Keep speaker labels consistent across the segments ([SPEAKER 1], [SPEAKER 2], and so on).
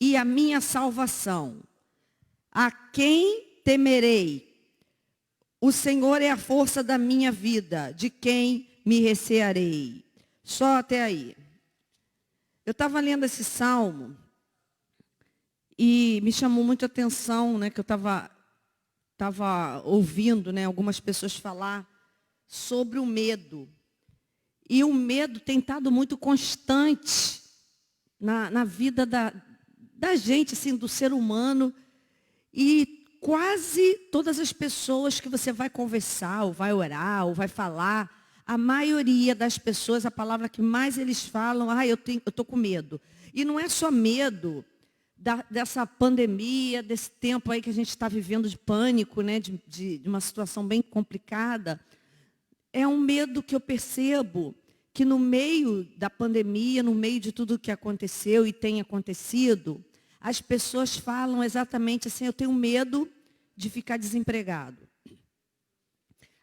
[SPEAKER 1] e a minha salvação. A quem temerei? O Senhor é a força da minha vida, de quem me recearei? Só até aí. Eu estava lendo esse salmo e me chamou muito a atenção, né, que eu estava ouvindo, né, algumas pessoas falar sobre o medo. E o medo tem estado muito constante na vida da gente, assim, do ser humano. E quase todas as pessoas que você vai conversar, ou vai orar, ou vai falar, a maioria das pessoas, a palavra que mais eles falam, eu estou com medo. E não é só medo dessa pandemia, desse tempo aí que a gente está vivendo de pânico, né, de uma situação bem complicada. É um medo que eu percebo que no meio da pandemia, no meio de tudo que aconteceu e tem acontecido, as pessoas falam exatamente assim, eu tenho medo de ficar desempregado.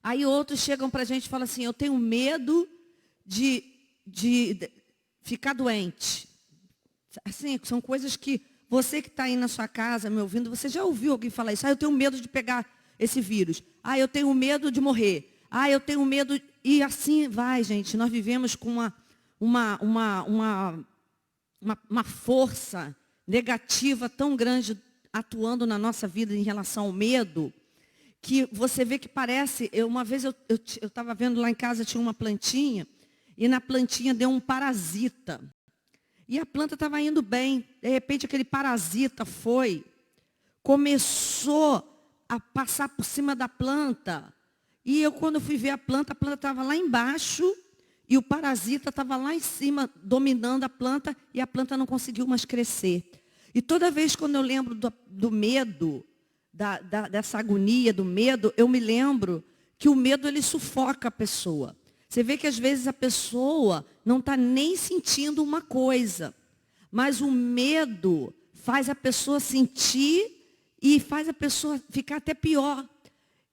[SPEAKER 1] Aí outros chegam para a gente e falam assim, eu tenho medo de ficar doente. Assim, são coisas que você que está aí na sua casa me ouvindo, você já ouviu alguém falar isso? Eu tenho medo de pegar esse vírus. Eu tenho medo de morrer. Eu tenho medo... E assim vai, gente. Nós vivemos com uma força negativa tão grande atuando na nossa vida em relação ao medo, que você vê que parece... Uma vez eu estava vendo lá em casa, tinha uma plantinha, e na plantinha deu um parasita. E a planta estava indo bem. De repente, aquele parasita começou a passar por cima da planta. E eu, quando fui ver a planta estava lá embaixo e o parasita estava lá em cima, dominando a planta, e a planta não conseguiu mais crescer. E toda vez quando eu lembro do medo, dessa agonia do medo, eu me lembro que o medo, ele sufoca a pessoa. Você vê que às vezes a pessoa não está nem sentindo uma coisa, mas o medo faz a pessoa sentir e faz a pessoa ficar até pior.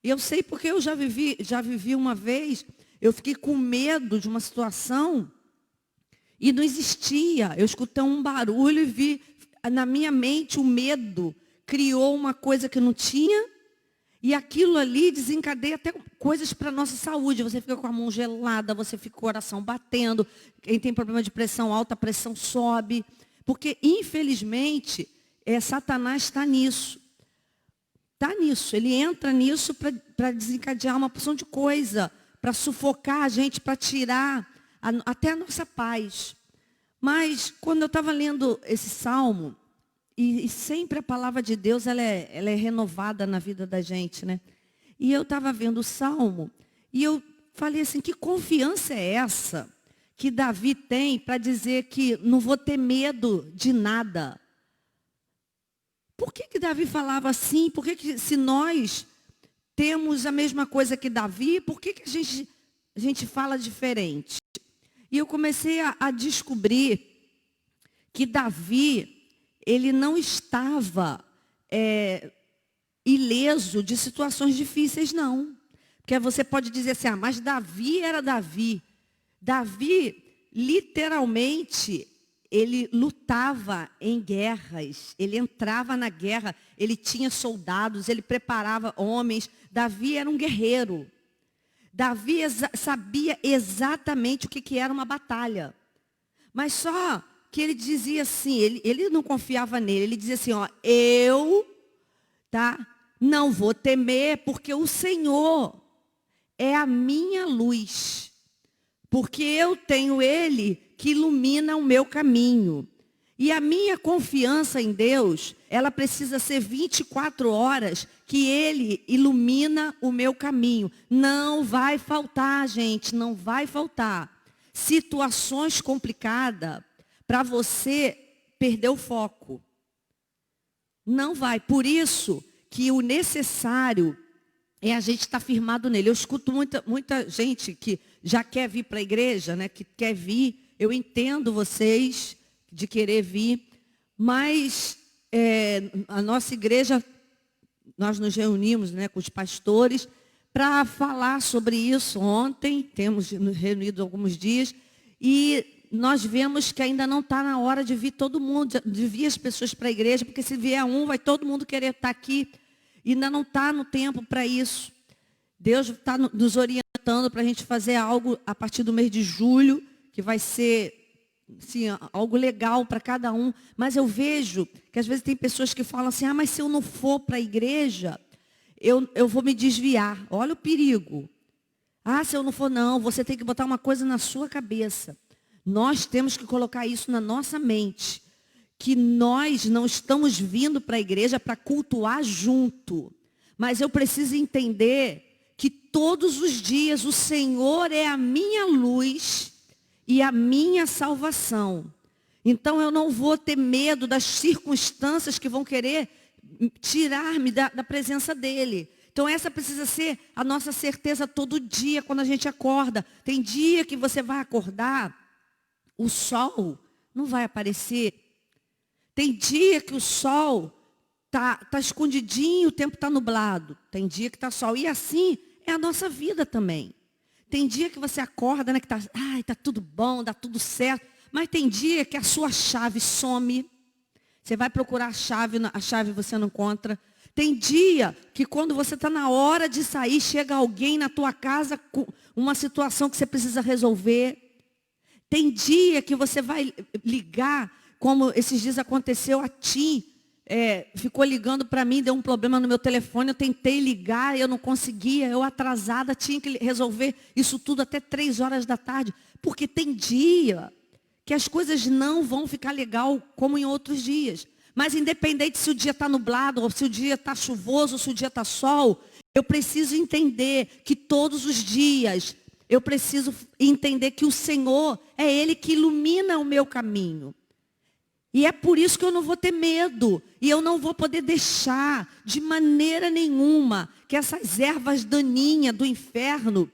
[SPEAKER 1] Eu sei porque eu já vivi uma vez, eu fiquei com medo de uma situação e não existia. Eu escutei um barulho e vi, na minha mente, o medo criou uma coisa que não tinha. E aquilo ali desencadeia até coisas para a nossa saúde. Você fica com a mão gelada, você fica com o coração batendo. Quem tem problema de pressão alta, a pressão sobe. Porque, infelizmente, Satanás está nisso. Está nisso. Ele entra nisso para desencadear uma porção de coisa. Para sufocar a gente, para tirar até a nossa paz. Mas, quando eu estava lendo esse salmo... E sempre a palavra de Deus, ela é renovada na vida da gente, né? E eu estava vendo o Salmo, e eu falei assim, que confiança é essa que Davi tem para dizer que não vou ter medo de nada? Por que Davi falava assim? Por que se nós temos a mesma coisa que Davi, por que a gente fala diferente? E eu comecei a descobrir que Davi... ele não estava ileso de situações difíceis, não. Porque você pode dizer assim, mas Davi era Davi. Davi, literalmente, ele lutava em guerras. Ele entrava na guerra, ele tinha soldados, ele preparava homens. Davi era um guerreiro. Davi sabia exatamente o que era uma batalha. Mas só... que ele dizia assim, ele não confiava nele, ele dizia assim, eu não vou temer, porque o Senhor é a minha luz, porque eu tenho Ele que ilumina o meu caminho. E a minha confiança em Deus, ela precisa ser 24 horas que Ele ilumina o meu caminho. Não vai faltar, gente, não vai faltar situações complicadas para você perder o foco. Não vai. Por isso que o necessário é a gente estar firmado nele. Eu escuto muita gente que já quer vir para a igreja, né, que quer vir. Eu entendo vocês de querer vir, mas a nossa igreja, nós nos reunimos, né, com os pastores para falar sobre isso ontem. Temos nos reunido alguns dias. E nós vemos que ainda não está na hora de vir todo mundo, de vir as pessoas para a igreja, porque se vier um, vai todo mundo querer estar aqui. E ainda não está no tempo para isso. Deus está nos orientando para a gente fazer algo a partir do mês de julho, que vai ser assim, algo legal para cada um. Mas eu vejo que às vezes tem pessoas que falam assim, mas se eu não for para a igreja, eu vou me desviar. Olha o perigo. Se eu não for, não, você tem que botar uma coisa na sua cabeça. Nós temos que colocar isso na nossa mente. Que nós não estamos vindo para a igreja para cultuar junto. Mas eu preciso entender que todos os dias o Senhor é a minha luz e a minha salvação. Então eu não vou ter medo das circunstâncias que vão querer tirar-me da presença dEle. Então essa precisa ser a nossa certeza todo dia quando a gente acorda. Tem dia que você vai acordar, o sol não vai aparecer. Tem dia que o sol tá escondidinho, o tempo está nublado. Tem dia que está sol. E assim é a nossa vida também. Tem dia que você acorda, né, que tá tudo bom, dá tudo certo. Mas tem dia que a sua chave some. Você vai procurar a chave você não encontra. Tem dia que quando você está na hora de sair, chega alguém na tua casa com uma situação que você precisa resolver. Tem dia que você vai ligar, como esses dias aconteceu a Tim, ficou ligando para mim, deu um problema no meu telefone, eu tentei ligar, eu não conseguia, eu atrasada, tinha que resolver isso tudo até 3 horas da tarde. Porque tem dia que as coisas não vão ficar legal como em outros dias. Mas independente se o dia está nublado, ou se o dia está chuvoso, ou se o dia está sol, eu preciso entender que todos os dias, eu preciso entender que o Senhor é Ele que ilumina o meu caminho. E é por isso que eu não vou ter medo. E eu não vou poder deixar de maneira nenhuma que essas ervas daninhas do inferno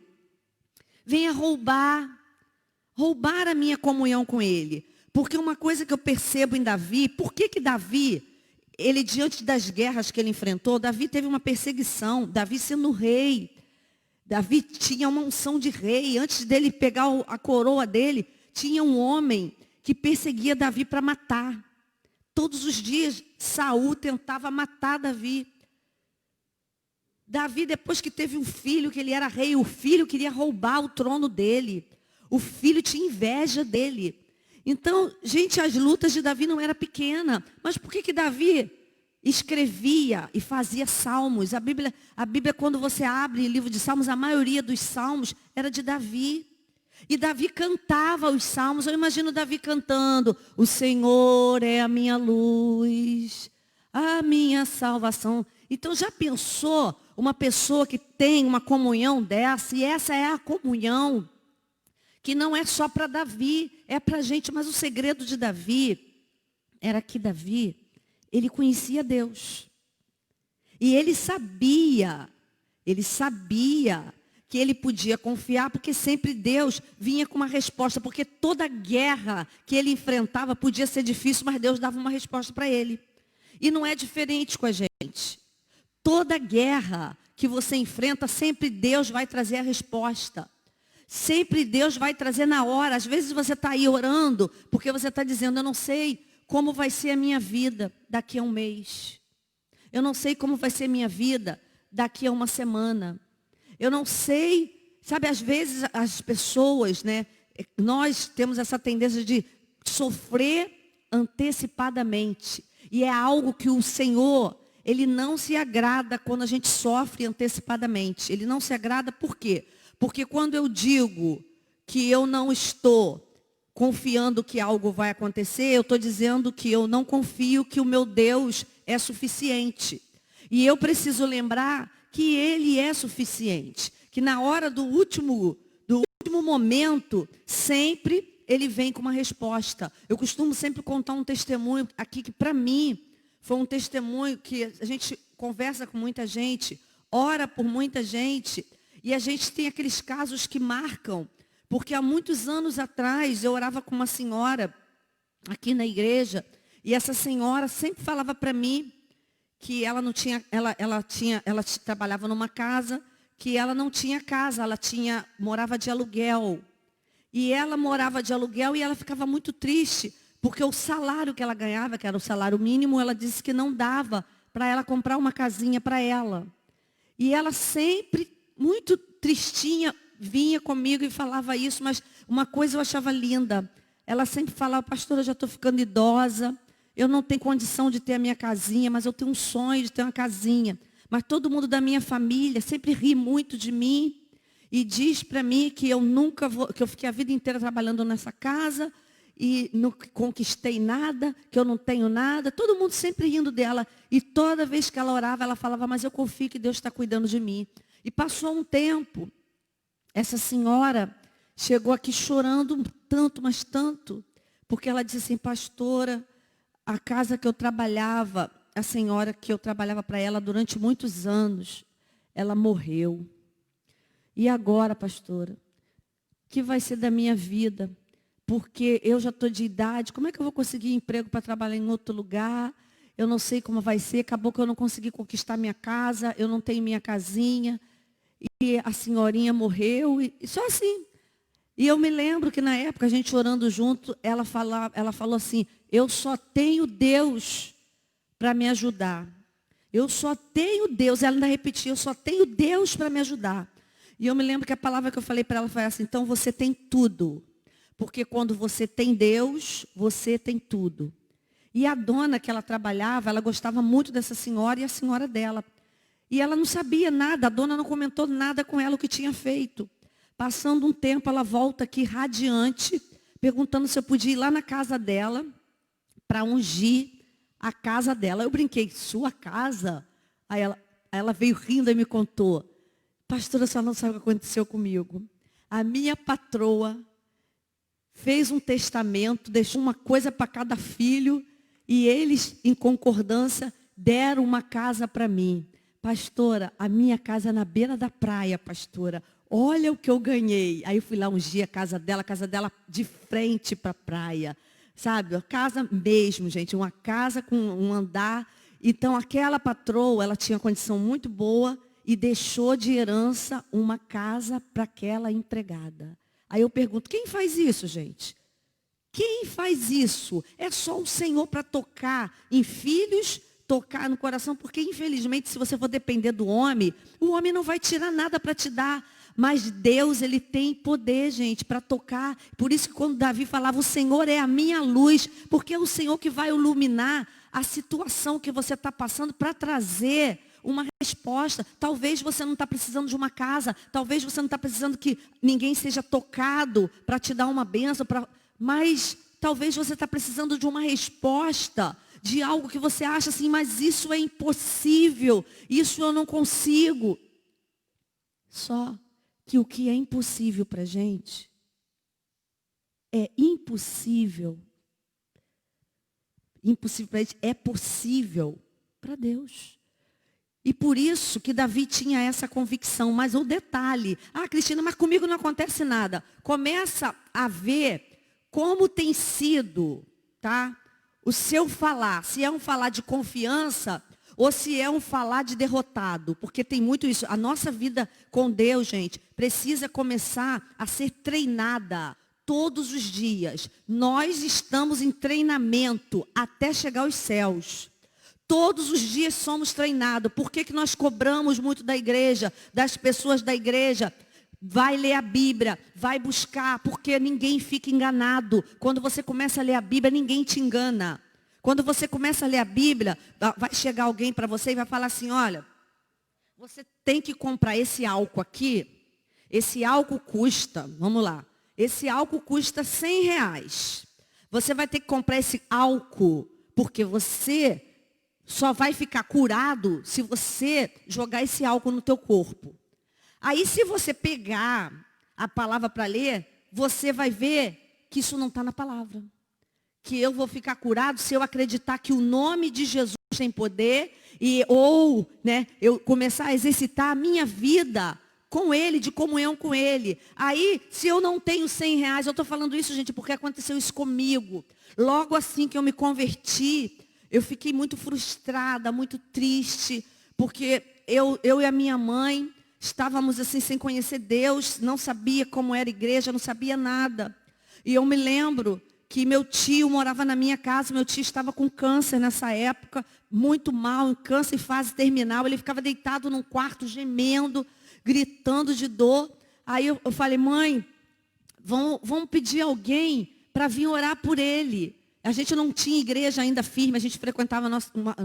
[SPEAKER 1] venham roubar a minha comunhão com Ele. Porque uma coisa que eu percebo em Davi, por que Davi, ele diante das guerras que ele enfrentou, Davi teve uma perseguição, Davi sendo rei. Davi tinha uma unção de rei. Antes dele pegar a coroa dele, tinha um homem que perseguia Davi para matar. Todos os dias, Saul tentava matar Davi. Davi, depois que teve um filho, que ele era rei, o filho queria roubar o trono dele. O filho tinha inveja dele. Então, gente, as lutas de Davi não eram pequenas. Mas por que Davi escrevia e fazia salmos? A Bíblia, quando você abre o livro de salmos, a maioria dos salmos era de Davi. E Davi cantava os salmos. Eu imagino Davi cantando: o Senhor é a minha luz, a minha salvação. Então já pensou uma pessoa que tem uma comunhão dessa? E essa é a comunhão que não é só para Davi, é para a gente. Mas o segredo de Davi era que Davi, ele conhecia Deus. E ele sabia que ele podia confiar, porque sempre Deus vinha com uma resposta. Porque toda guerra que ele enfrentava podia ser difícil, mas Deus dava uma resposta para ele. E não é diferente com a gente. Toda guerra que você enfrenta, sempre Deus vai trazer a resposta. Sempre Deus vai trazer na hora. Às vezes você está aí orando, porque você está dizendo: eu não sei como vai ser a minha vida daqui a um mês. Eu não sei como vai ser a minha vida daqui a uma semana. Eu não sei, sabe, às vezes as pessoas, né, nós temos essa tendência de sofrer antecipadamente. E é algo que o Senhor, Ele não se agrada quando a gente sofre antecipadamente. Ele não se agrada por quê? Porque quando eu digo que eu não estou confiando que algo vai acontecer, eu estou dizendo que eu não confio que o meu Deus é suficiente. E eu preciso lembrar que Ele é suficiente. Que na hora do último momento, sempre Ele vem com uma resposta. Eu costumo sempre contar um testemunho aqui que para mim foi um testemunho que a gente conversa com muita gente, ora por muita gente. E a gente tem aqueles casos que marcam, porque há muitos anos atrás eu orava com uma senhora aqui na igreja, e essa senhora sempre falava para mim que ela não tinha, ela trabalhava numa casa, que ela não tinha casa, morava de aluguel. E ela morava de aluguel e ela ficava muito triste, porque o salário que ela ganhava, que era o salário mínimo, ela disse que não dava para ela comprar uma casinha para ela. E ela sempre, muito tristinha, vinha comigo e falava isso, mas uma coisa eu achava linda. Ela sempre falava, pastora, eu já estou ficando idosa, eu não tenho condição de ter a minha casinha, mas eu tenho um sonho de ter uma casinha. Mas todo mundo da minha família sempre ri muito de mim e diz para mim que eu nunca vou, que eu fiquei a vida inteira trabalhando nessa casa e não conquistei nada, que eu não tenho nada. Todo mundo sempre rindo dela. E toda vez que ela orava, ela falava, mas eu confio que Deus está cuidando de mim. E passou um tempo, essa senhora chegou aqui chorando tanto, mas tanto, porque ela disse assim, pastora, a casa que eu trabalhava, a senhora que eu trabalhava para ela durante muitos anos, ela morreu. E agora, pastora, o que vai ser da minha vida? Porque eu já estou de idade, como é que eu vou conseguir emprego para trabalhar em outro lugar? Eu não sei como vai ser, acabou que eu não consegui conquistar minha casa, eu não tenho minha casinha, e a senhorinha morreu, e só assim. E eu me lembro que na época, a gente orando junto, ela falou assim, eu só tenho Deus para me ajudar. Eu só tenho Deus, ela ainda repetiu, eu só tenho Deus para me ajudar. E eu me lembro que a palavra que eu falei para ela foi assim, então você tem tudo. Porque quando você tem Deus, você tem tudo. E a dona que ela trabalhava, ela gostava muito dessa senhora e a senhora dela. E ela não sabia nada, a dona não comentou nada com ela o que tinha feito. Passando um tempo, ela volta aqui radiante, perguntando se eu podia ir lá na casa dela para ungir a casa dela. Eu brinquei, sua casa? Aí ela veio rindo e me contou. Pastora, só não sabe o que aconteceu comigo. A minha patroa fez um testamento, deixou uma coisa para cada filho e eles, em concordância, deram uma casa para mim. Pastora, a minha casa é na beira da praia, pastora. Olha o que eu ganhei. Aí eu fui lá ungir a casa dela de frente para a praia. Sabe, a casa mesmo, gente, uma casa com um andar. Então, aquela patroa, ela tinha condição muito boa e deixou de herança uma casa para aquela empregada. Aí eu pergunto, quem faz isso, gente? Quem faz isso? É só o Senhor para tocar em filhos, tocar no coração, porque infelizmente, se você for depender do homem, o homem não vai tirar nada para te dar. Mas Deus, Ele tem poder, gente, para tocar. Por isso que quando Davi falava, o Senhor é a minha luz, porque é o Senhor que vai iluminar a situação que você está passando para trazer uma resposta. Talvez você não está precisando de uma casa, talvez você não está precisando que ninguém seja tocado para te dar uma bênção, mas talvez você está precisando de uma resposta, de algo que você acha assim, mas isso é impossível, isso eu não consigo. Só que o que é impossível para a gente, é impossível. Impossível para a gente, é possível para Deus. E por isso que Davi tinha essa convicção. Mas o detalhe, Cristina, mas comigo não acontece nada. Começa a ver como tem sido, tá? O seu falar, se é um falar de confiança ou se é um falar de derrotado. Porque tem muito isso. A nossa vida com Deus, gente, precisa começar a ser treinada todos os dias. Nós estamos em treinamento até chegar aos céus. Todos os dias somos treinados. Por que nós cobramos muito da igreja, das pessoas da igreja? Vai ler a Bíblia, vai buscar, porque ninguém fica enganado. Quando você começa a ler a Bíblia, ninguém te engana. Quando você começa a ler a Bíblia, vai chegar alguém para você e vai falar assim, olha, você tem que comprar esse álcool aqui, esse álcool custa, vamos lá, esse álcool custa R$100. Você vai ter que comprar esse álcool, porque você só vai ficar curado se você jogar esse álcool no teu corpo. Aí se você pegar a palavra para ler, você vai ver que isso não está na palavra. Que eu vou ficar curado se eu acreditar que o nome de Jesus tem poder ou eu começar a exercitar a minha vida com Ele, de comunhão com Ele. Aí, se eu não tenho R$100, eu estou falando isso, gente, porque aconteceu isso comigo. Logo assim que eu me converti, eu fiquei muito frustrada, muito triste, porque eu e a minha mãe estávamos assim sem conhecer Deus, não sabia como era a igreja, não sabia nada. E eu me lembro que meu tio morava na minha casa, meu tio estava com câncer nessa época, muito mal, em câncer em fase terminal. Ele ficava deitado num quarto, gemendo, gritando de dor. Aí eu falei, mãe, vamos pedir alguém para vir orar por ele. A gente não tinha igreja ainda firme, a gente frequentava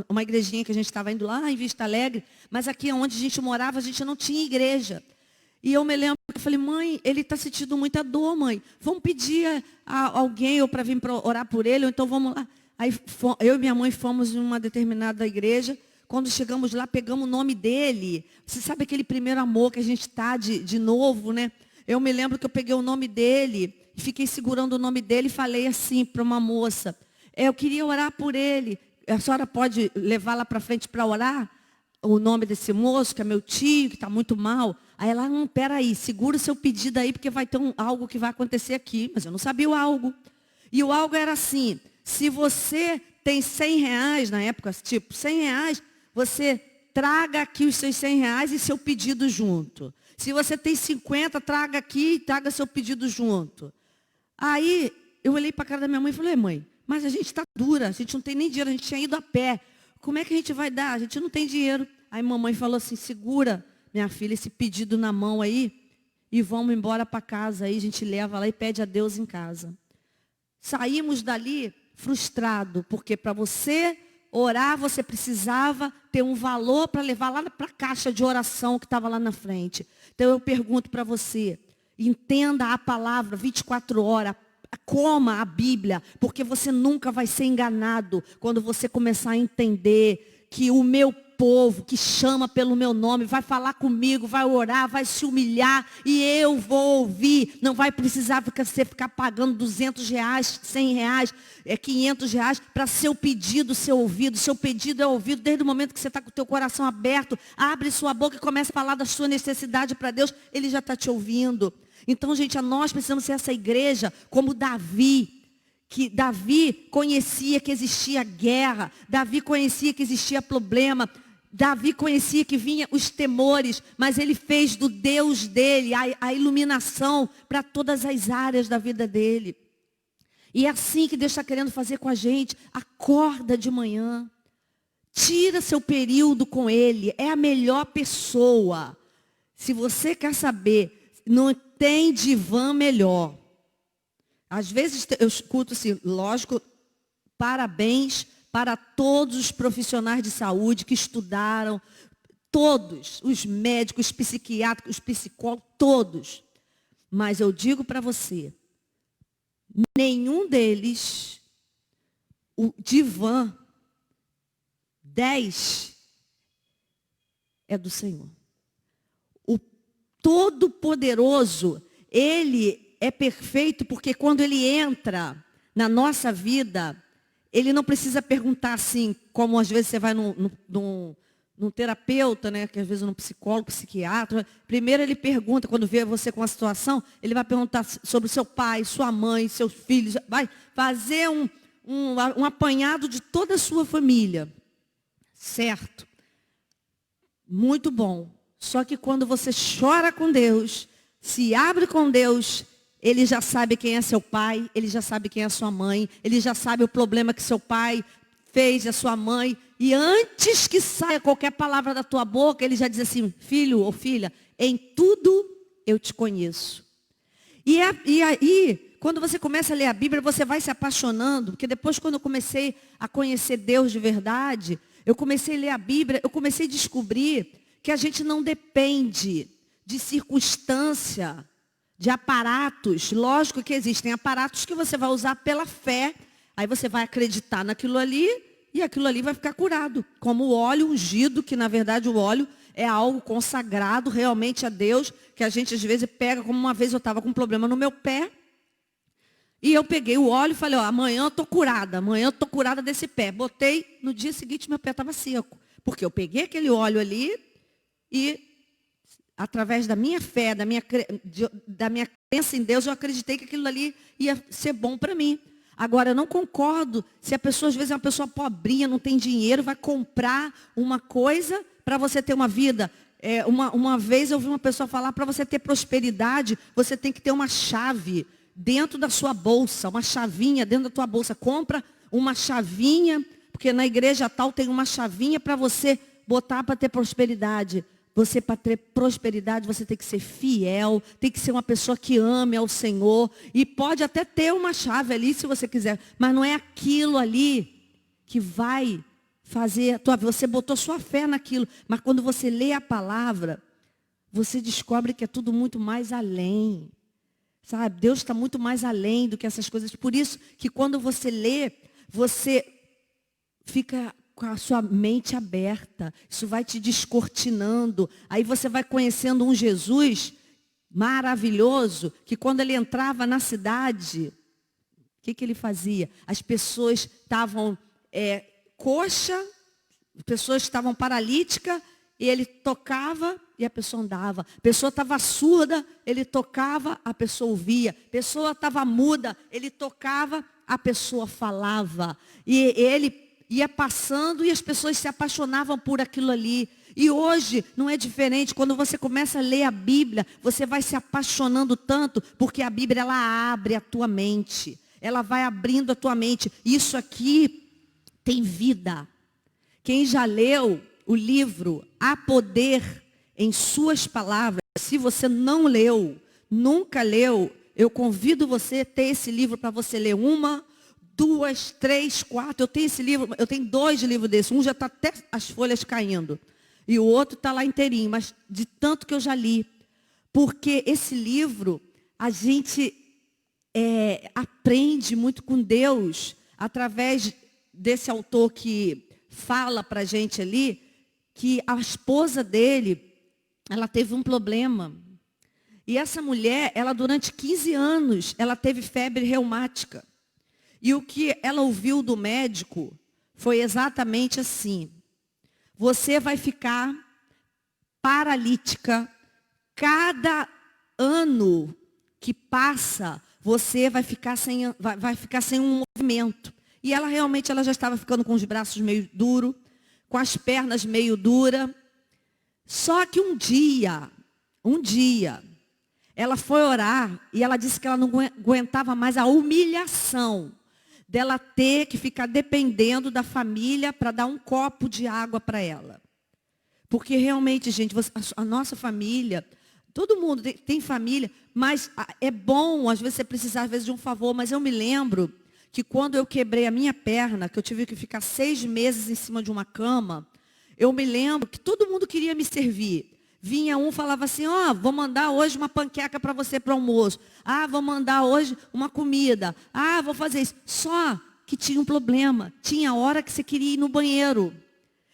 [SPEAKER 1] uma igrejinha que a gente estava indo lá em Vista Alegre, mas aqui onde a gente morava, a gente não tinha igreja. E eu me lembro, eu falei, mãe, ele está sentindo muita dor, mãe. Vamos pedir a alguém ou para vir orar por ele, ou então vamos lá. Aí eu e minha mãe fomos em uma determinada igreja. Quando chegamos lá, pegamos o nome dele. Você sabe aquele primeiro amor que a gente está de novo, né? Eu me lembro que eu peguei o nome dele e fiquei segurando o nome dele e falei assim para uma moça, eu queria orar por ele. A senhora pode levar lá para frente para orar? O nome desse moço, que é meu tio, que está muito mal. Aí ela, peraí, segura o seu pedido aí, porque vai ter algo que vai acontecer aqui. Mas eu não sabia o algo. E o algo era assim, se você tem 100 reais, na época, tipo, 100 reais, você traga aqui os seus 100 reais e seu pedido junto. Se você tem 50, traga aqui e traga seu pedido junto. Aí, eu olhei para a cara da minha mãe e falei, mãe, mas a gente está dura, a gente não tem nem dinheiro, a gente tinha ido a pé. Como é que a gente vai dar? A gente não tem dinheiro. Aí mamãe falou assim, segura, minha filha, esse pedido na mão aí e vamos embora para casa. Aí a gente leva lá e pede a Deus em casa. Saímos dali frustrado, porque para você orar, você precisava ter um valor para levar lá para a caixa de oração que estava lá na frente. Então eu pergunto para você, entenda a palavra 24 horas, coma a Bíblia, porque você nunca vai ser enganado quando você começar a entender que o meu povo que chama pelo meu nome vai falar comigo, vai orar, vai se humilhar e eu vou ouvir. Não vai precisar você ficar pagando 200 reais, 100 reais, 500 reais para seu pedido ser ouvido. Seu pedido é ouvido desde o momento que você está com o teu coração aberto. Abre sua boca e começa a falar da sua necessidade para Deus. Ele já está te ouvindo. Então, gente, nós precisamos ser essa igreja como Davi. Que Davi conhecia que existia guerra. Davi conhecia que existia problema. Davi conhecia que vinha os temores, mas ele fez do Deus dele a iluminação para todas as áreas da vida dele. E é assim que Deus está querendo fazer com a gente. Acorda de manhã. Tira seu período com ele. É a melhor pessoa. Se você quer saber, não tem divã melhor. Às vezes eu escuto assim, lógico, parabéns para todos os profissionais de saúde que estudaram, todos, os médicos, os psiquiatras, os psicólogos, todos. Mas eu digo para você, nenhum deles, o divã 10 é do Senhor. O Todo-Poderoso, Ele é perfeito porque quando Ele entra na nossa vida, Ele não precisa perguntar assim, como às vezes você vai num terapeuta, né, que às vezes num psicólogo, psiquiatra. Primeiro ele pergunta, quando vê você com uma situação, ele vai perguntar sobre o seu pai, sua mãe, seus filhos. Vai fazer um apanhado de toda a sua família. Certo? Muito bom. Só que quando você chora com Deus, se abre com Deus, Ele já sabe quem é seu pai, Ele já sabe quem é sua mãe, Ele já sabe o problema que seu pai fez, a sua mãe. E antes que saia qualquer palavra da tua boca, Ele já diz assim, filho ou filha, em tudo eu te conheço. E aí, quando você começa a ler a Bíblia, você vai se apaixonando, porque depois quando eu comecei a conhecer Deus de verdade, eu comecei a ler a Bíblia, eu comecei a descobrir que a gente não depende de circunstância, de aparatos. Lógico que existem aparatos que você vai usar pela fé. Aí você vai acreditar naquilo ali e aquilo ali vai ficar curado. Como o óleo ungido, que na verdade o óleo é algo consagrado realmente a Deus, que a gente às vezes pega, como uma vez eu estava com um problema no meu pé, e eu peguei o óleo e falei, amanhã eu estou curada, desse pé. Botei, no dia seguinte meu pé estava seco. Porque eu peguei aquele óleo ali e, através da minha fé, da minha crença em Deus, eu acreditei que aquilo ali ia ser bom para mim. Agora, eu não concordo se a pessoa, às vezes, é uma pessoa pobrinha, não tem dinheiro, vai comprar uma coisa para você ter uma vida Uma vez eu vi uma pessoa falar, para você ter prosperidade, você tem que ter uma chave dentro da sua bolsa, uma chavinha dentro da tua bolsa. Compra uma chavinha, porque na igreja tal tem uma chavinha para você botar para ter prosperidade. Você, para ter prosperidade, você tem que ser fiel, tem que ser uma pessoa que ame ao Senhor. E pode até ter uma chave ali, se você quiser, mas não é aquilo ali que vai fazer a tua vida. Você botou sua fé naquilo, mas quando você lê a palavra, você descobre que é tudo muito mais além. Sabe? Deus está muito mais além do que essas coisas. Por isso que quando você lê, você fica com a sua mente aberta. Isso vai te descortinando. Aí você vai conhecendo um Jesus maravilhoso, que quando ele entrava na cidade, o que ele fazia? As pessoas estavam coxa, as pessoas estavam paralíticas, e ele tocava e a pessoa andava. A pessoa estava surda, ele tocava, a pessoa ouvia. A pessoa estava muda, ele tocava, a pessoa falava. E ele ia passando e as pessoas se apaixonavam por aquilo ali. E hoje não é diferente. Quando você começa a ler a Bíblia, você vai se apaixonando tanto, porque a Bíblia, ela abre a tua mente. Ela vai abrindo a tua mente. Isso aqui tem vida. Quem já leu o livro Há Poder em Suas Palavras, se você não leu, nunca leu, eu convido você a ter esse livro para você ler 1, 2, 3, 4. Eu tenho esse livro, eu tenho 2 livros desses. Um já está até as folhas caindo. E o outro está lá inteirinho, mas de tanto que eu já li. Porque esse livro, a gente aprende muito com Deus, através desse autor que fala para a gente ali, que a esposa dele, ela teve um problema. E essa mulher, ela durante 15 anos, ela teve febre reumática. E o que ela ouviu do médico foi exatamente assim: você vai ficar paralítica. Cada ano que passa, você vai ficar sem um movimento. E ela realmente já estava ficando com os braços meio duros, com as pernas meio duras. Só que um dia, ela foi orar e ela disse que ela não aguentava mais a humilhação dela ter que ficar dependendo da família para dar um copo de água para ela. Porque realmente, gente, a nossa família, todo mundo tem família, mas é bom, às vezes, você precisar às vezes, de um favor. Mas eu me lembro que quando eu quebrei a minha perna, que eu tive que ficar 6 meses em cima de uma cama, eu me lembro que todo mundo queria me servir. Vinha um, falava assim, vou mandar hoje uma panqueca para você para o almoço. Vou mandar hoje uma comida. Vou fazer isso. Só que tinha um problema. Tinha hora que você queria ir no banheiro.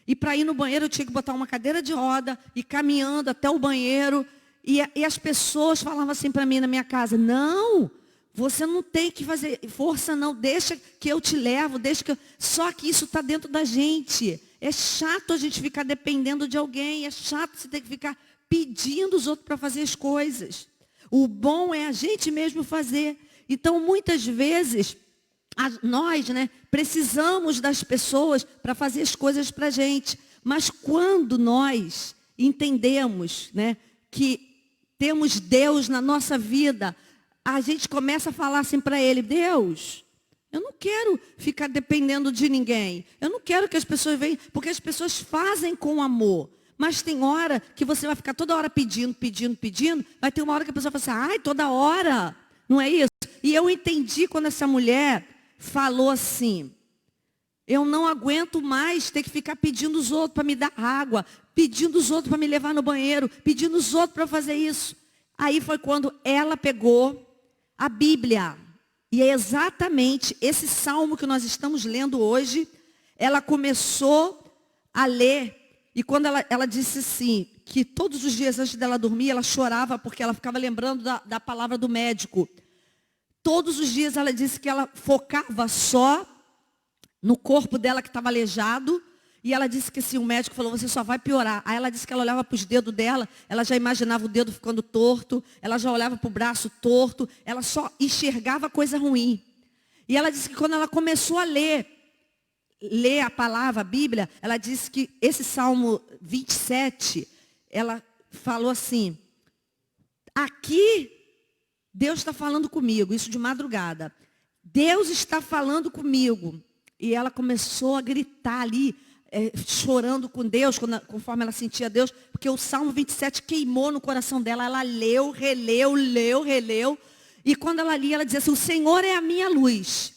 [SPEAKER 1] E para ir no banheiro eu tinha que botar uma cadeira de roda, ir caminhando até o banheiro. E as pessoas falavam assim para mim na minha casa, não, você não tem que fazer força não, deixa que eu te levo, Só que isso está dentro da gente. É chato a gente ficar dependendo de alguém, é chato você ter que ficar pedindo os outros para fazer as coisas. O bom é a gente mesmo fazer. Então, muitas vezes, nós, precisamos das pessoas para fazer as coisas para a gente. Mas quando nós entendemos, que temos Deus na nossa vida, a gente começa a falar assim para Ele, Deus, eu não quero ficar dependendo de ninguém. Eu não quero que as pessoas venham, porque as pessoas fazem com amor. Mas tem hora que você vai ficar toda hora pedindo. Vai ter uma hora que a pessoa fala assim, toda hora. Não é isso? E eu entendi quando essa mulher falou assim, eu não aguento mais ter que ficar pedindo os outros para me dar água, pedindo os outros para me levar no banheiro, pedindo os outros para fazer isso. Aí foi quando ela pegou a Bíblia. E é exatamente esse salmo que nós estamos lendo hoje. Ela começou a ler. E quando ela disse assim, que todos os dias antes dela dormir, ela chorava porque ela ficava lembrando da palavra do médico. Todos os dias ela disse que ela focava só no corpo dela que estava aleijado. E ela disse que assim, o médico falou, você só vai piorar. Aí ela disse que ela olhava para os dedos dela, ela já imaginava o dedo ficando torto, ela já olhava para o braço torto, ela só enxergava coisa ruim. E ela disse que quando ela começou a ler a palavra, a Bíblia, ela disse que esse Salmo 27, ela falou assim, aqui Deus está falando comigo, isso de madrugada. Deus está falando comigo. E ela começou a gritar ali, chorando com Deus, conforme ela sentia Deus, porque o Salmo 27 queimou no coração dela. Ela leu, releu. E quando ela lia, ela dizia assim, o Senhor é a minha luz.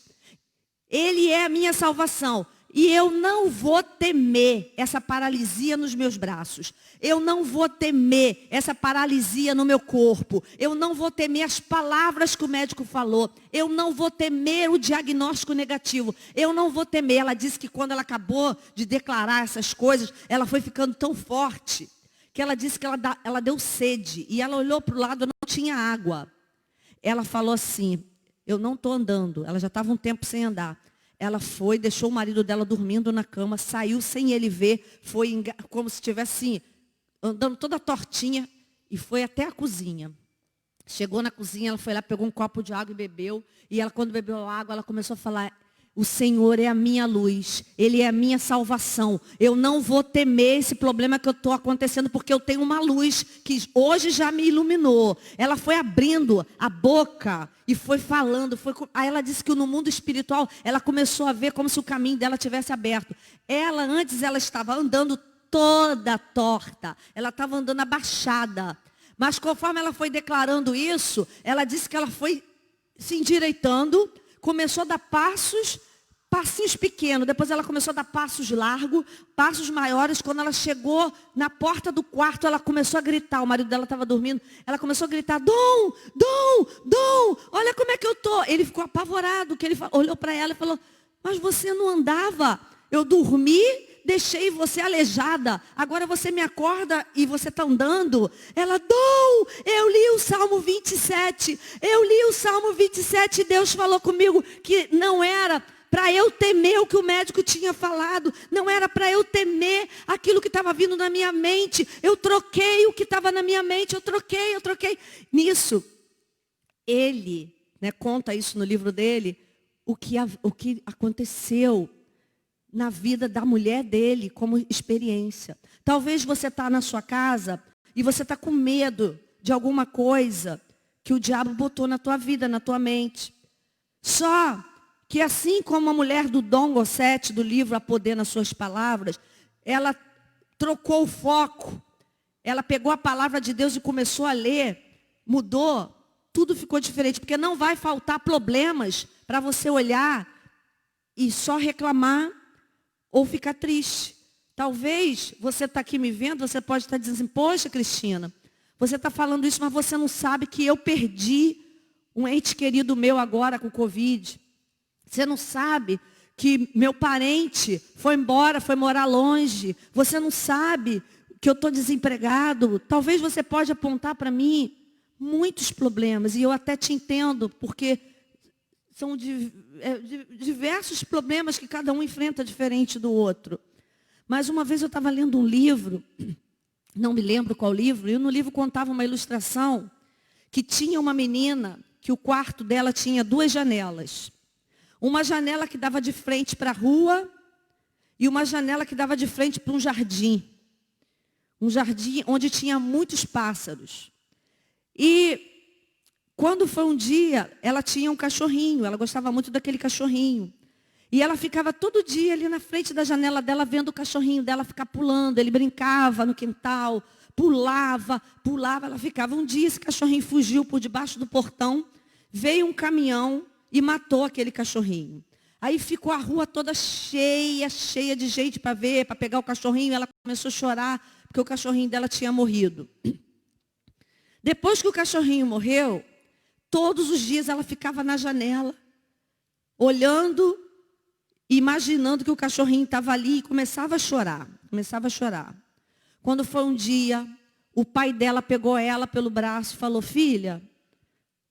[SPEAKER 1] Ele é a minha salvação. E eu não vou temer essa paralisia nos meus braços. Eu não vou temer essa paralisia no meu corpo. Eu não vou temer as palavras que o médico falou. Eu não vou temer o diagnóstico negativo. Eu não vou temer. Ela disse que quando ela acabou de declarar essas coisas, ela foi ficando tão forte, que ela disse que ela deu sede. E ela olhou para o lado e não tinha água. Ela falou assim, eu não estou andando. Ela já estava um tempo sem andar. Ela foi, deixou o marido dela dormindo na cama, saiu sem ele ver, foi como se estivesse andando toda tortinha e foi até a cozinha. Chegou na cozinha, ela foi lá, pegou um copo de água e bebeu. E ela, quando bebeu água, ela começou a falar, o Senhor é a minha luz, Ele é a minha salvação. Eu não vou temer esse problema que eu estou acontecendo, porque eu tenho uma luz que hoje já me iluminou. Ela foi abrindo a boca e foi falando. Aí ela disse que no mundo espiritual, ela começou a ver como se o caminho dela tivesse aberto. Antes ela estava andando toda torta. Ela estava andando abaixada. Mas conforme ela foi declarando isso, ela disse que ela foi se endireitando, começou a dar passinhos pequenos, depois ela começou a dar passos largos, passos maiores. Quando ela chegou na porta do quarto, ela começou a gritar, o marido dela estava dormindo, ela começou a gritar, Dom, olha como é que eu estou. Ele ficou apavorado, que ele olhou para ela e falou, mas você não andava, eu dormi, deixei você aleijada, agora você me acorda e você está andando. Ela, Dom, eu li o Salmo 27 e Deus falou comigo que não era para eu temer o que o médico tinha falado, não era para eu temer aquilo que estava vindo na minha mente. Eu troquei o que estava na minha mente, eu troquei. Nisso, ele, conta isso no livro dele, o que aconteceu na vida da mulher dele como experiência. Talvez você está na sua casa e você está com medo de alguma coisa que o diabo botou na tua vida, na tua mente. Só que assim como a mulher do Dom Gossete, do livro A Poder nas Suas Palavras, ela trocou o foco, ela pegou a palavra de Deus e começou a ler, mudou, tudo ficou diferente, porque não vai faltar problemas para você olhar e só reclamar ou ficar triste. Talvez você está aqui me vendo, você pode estar dizendo assim, poxa, Cristina, você está falando isso, mas você não sabe que eu perdi um ente querido meu agora com Covid. Você não sabe que meu parente foi embora, foi morar longe. Você não sabe que eu estou desempregado. Talvez você pode apontar para mim muitos problemas, e eu até te entendo, porque são diversos problemas que cada um enfrenta diferente do outro. Mas uma vez eu estava lendo um livro, não me lembro qual livro, e no livro contava uma ilustração que tinha uma menina, que o quarto dela tinha 2 janelas. Uma janela que dava de frente para a rua e uma janela que dava de frente para um jardim. Um jardim onde tinha muitos pássaros. E quando foi um dia, ela tinha um cachorrinho, ela gostava muito daquele cachorrinho. E ela ficava todo dia ali na frente da janela dela, vendo o cachorrinho dela ficar pulando. Ele brincava no quintal, pulava. Ela ficava. Um dia esse cachorrinho fugiu por debaixo do portão, veio um caminhão e matou aquele cachorrinho. Aí ficou a rua toda cheia de gente para ver, para pegar o cachorrinho. Ela começou a chorar, porque o cachorrinho dela tinha morrido. Depois que o cachorrinho morreu, todos os dias ela ficava na janela, olhando, imaginando que o cachorrinho estava ali e começava a chorar. Quando foi um dia, o pai dela pegou ela pelo braço e falou, filha,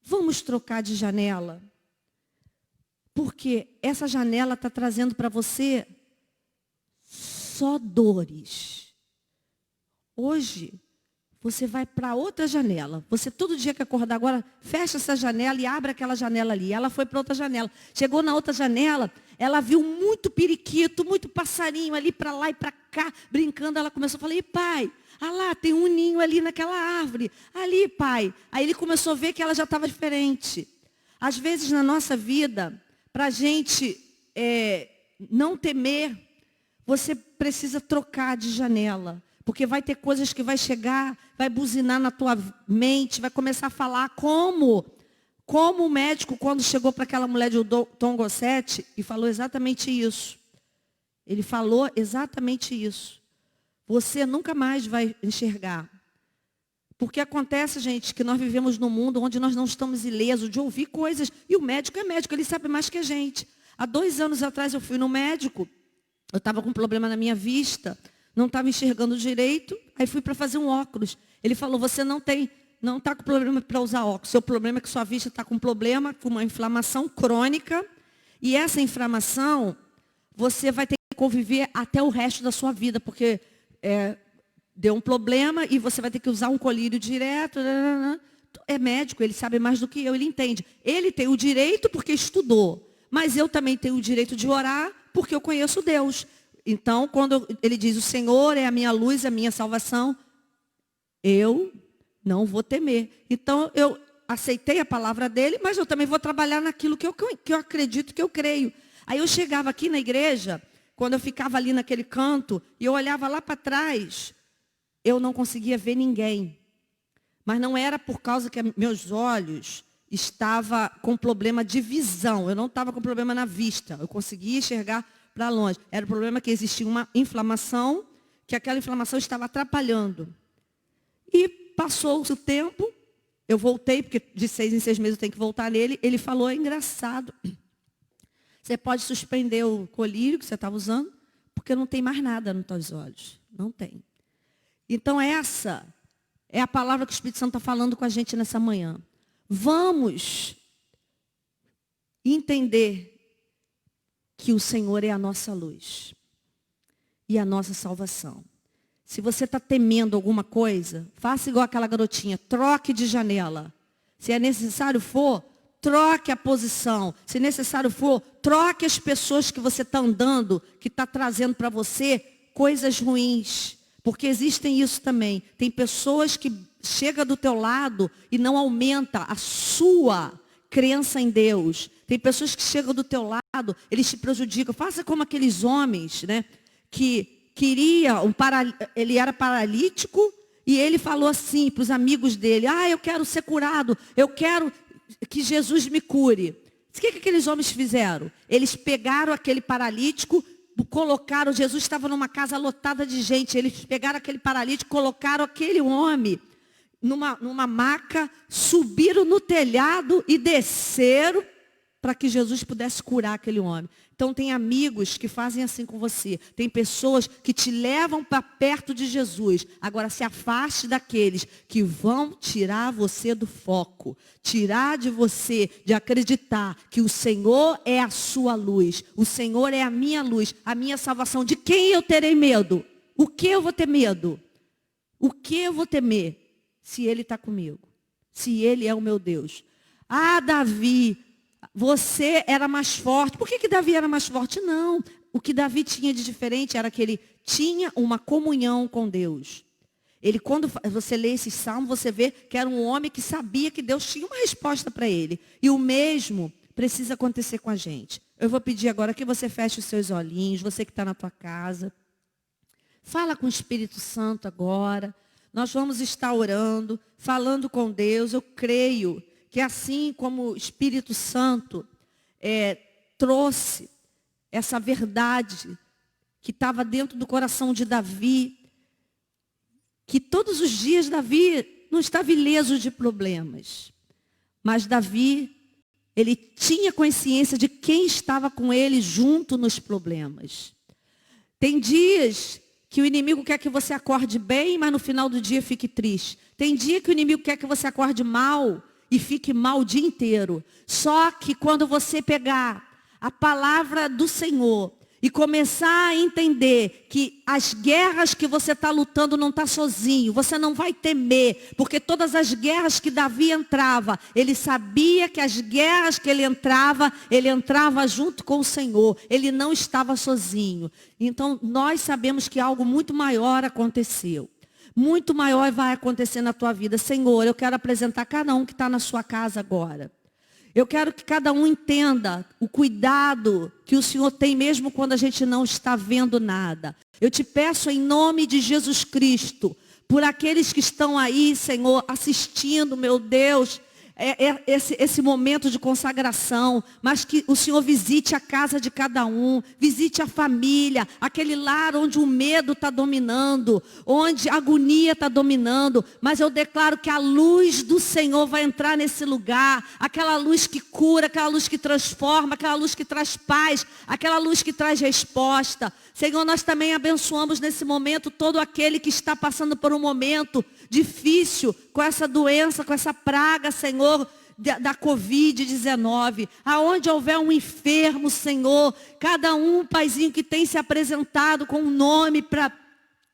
[SPEAKER 1] vamos trocar de janela. Porque essa janela está trazendo para você só dores. Hoje, você vai para outra janela. Você todo dia que acordar agora, fecha essa janela e abre aquela janela ali. Ela foi para outra janela. Chegou na outra janela, ela viu muito periquito, muito passarinho ali para lá e para cá, brincando. Ela começou a falar, e pai, ah lá, tem um ninho ali naquela árvore. Ali, pai. Aí ele começou a ver que ela já estava diferente. Às vezes na nossa vida, para a gente não temer, você precisa trocar de janela. Porque vai ter coisas que vai chegar, vai buzinar na tua mente, vai começar a falar como o médico, quando chegou para aquela mulher de Tom Gosset, e falou exatamente isso. Ele falou exatamente isso. Você nunca mais vai enxergar. Porque acontece, gente, que nós vivemos num mundo onde nós não estamos ilesos de ouvir coisas. E o médico é médico, ele sabe mais que a gente. Há 2 anos atrás eu fui no médico, eu estava com um problema na minha vista, não estava enxergando direito, aí fui para fazer um óculos. Ele falou, você não está com problema para usar óculos. Seu problema é que sua vista está com problema, com uma inflamação crônica. E essa inflamação, você vai ter que conviver até o resto da sua vida, porque deu um problema e você vai ter que usar um colírio direto. É médico, ele sabe mais do que eu, ele entende. Ele tem o direito porque estudou, mas eu também tenho o direito de orar porque eu conheço Deus. Então, quando ele diz, o Senhor é a minha luz, a minha salvação, eu não vou temer. Então, eu aceitei a palavra dele, mas eu também vou trabalhar naquilo que eu acredito, que eu creio. Aí eu chegava aqui na igreja, quando eu ficava ali naquele canto, e eu olhava lá para trás, eu não conseguia ver ninguém. Mas não era por causa que meus olhos estavam com problema de visão. Eu não estava com problema na vista. Eu conseguia enxergar para longe. Era o problema que existia uma inflamação, que aquela inflamação estava atrapalhando. E passou o tempo, eu voltei, porque de 6 em 6 meses eu tenho que voltar nele. Ele falou, é engraçado. Você pode suspender o colírio que você estava usando, porque não tem mais nada nos teus olhos. Não tem. Então essa é a palavra que o Espírito Santo está falando com a gente nessa manhã. Vamos entender que o Senhor é a nossa luz e a nossa salvação. Se você está temendo alguma coisa, faça igual aquela garotinha, troque de janela. Se é necessário for, troque a posição. Se necessário for, troque as pessoas que você está andando, que está trazendo para você coisas ruins. Porque existem isso também. Tem pessoas que chegam do teu lado e não aumenta a sua crença em Deus. Tem pessoas que chegam do teu lado, eles te prejudicam. Faça como aqueles homens, né, que ele era paralítico e ele falou assim para os amigos dele, eu quero ser curado, eu quero que Jesus me cure. O que aqueles homens fizeram? Eles pegaram aquele paralítico, colocaram, Jesus estava numa casa lotada de gente, eles pegaram aquele paralítico, colocaram aquele homem numa maca, subiram no telhado e desceram para que Jesus pudesse curar aquele homem. Então tem amigos que fazem assim com você. Tem pessoas que te levam para perto de Jesus. Agora se afaste daqueles que vão tirar você do foco. Tirar de você de acreditar que o Senhor é a sua luz. O Senhor é a minha luz, a minha salvação. De quem eu terei medo? O que eu vou ter medo? O que eu vou temer? Se Ele está comigo. Se Ele é o meu Deus. Davi, você era mais forte. Por que Davi era mais forte? Não. O que Davi tinha de diferente era que ele tinha uma comunhão com Deus. Ele, quando você lê esse salmo, você vê que era um homem que sabia que Deus tinha uma resposta para ele. E o mesmo precisa acontecer com a gente. Eu vou pedir agora que você feche os seus olhinhos, você que está na tua casa. Fala com o Espírito Santo agora. Nós vamos estar orando, falando com Deus. Eu creio que assim como o Espírito Santo trouxe essa verdade que estava dentro do coração de Davi, que todos os dias Davi não estava ileso de problemas, mas Davi, ele tinha consciência de quem estava com ele junto nos problemas. Tem dias que o inimigo quer que você acorde bem, mas no final do dia fique triste. Tem dia que o inimigo quer que você acorde mal e fique mal o dia inteiro. Só que quando você pegar a palavra do Senhor e começar a entender que as guerras que você está lutando não está sozinho, você não vai temer, porque todas as guerras que Davi entrava, ele sabia que as guerras que ele entrava junto com o Senhor, ele não estava sozinho. Então nós sabemos que algo muito maior aconteceu. Muito maior vai acontecer na tua vida. Senhor, eu quero apresentar cada um que está na sua casa agora. Eu quero que cada um entenda o cuidado que o Senhor tem mesmo quando a gente não está vendo nada. Eu te peço em nome de Jesus Cristo, por aqueles que estão aí, Senhor, assistindo, meu Deus, esse momento de consagração, mas que o Senhor visite a casa de cada um, visite a família, aquele lar onde o medo está dominando, onde a agonia está dominando, mas eu declaro que a luz do Senhor vai entrar nesse lugar, aquela luz que cura, aquela luz que transforma, aquela luz que traz paz, aquela luz que traz resposta. Senhor, nós também abençoamos nesse momento todo aquele que está passando por um momento difícil com essa doença, com essa praga, Senhor, da Covid-19. Aonde houver um enfermo, Senhor, cada um, Paizinho, que tem se apresentado com um nome para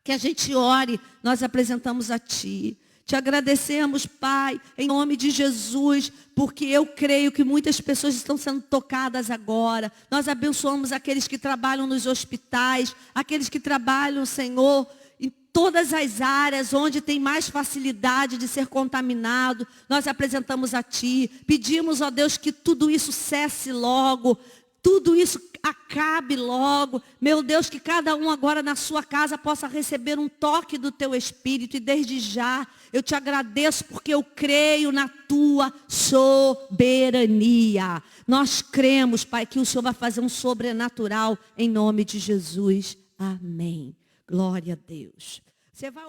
[SPEAKER 1] que a gente ore, nós apresentamos a Ti. Te agradecemos, Pai, em nome de Jesus, porque eu creio que muitas pessoas estão sendo tocadas agora. Nós abençoamos aqueles que trabalham nos hospitais, aqueles que trabalham, Senhor, em todas as áreas onde tem mais facilidade de ser contaminado. Nós apresentamos a Ti. Pedimos, ó Deus, que tudo isso cesse logo, tudo isso acabe logo. Meu Deus, que cada um agora na sua casa possa receber um toque do Teu Espírito. E desde já, eu Te agradeço porque eu creio na Tua soberania. Nós cremos, Pai, que o Senhor vai fazer um sobrenatural em nome de Jesus. Amém. Glória a Deus. Você vai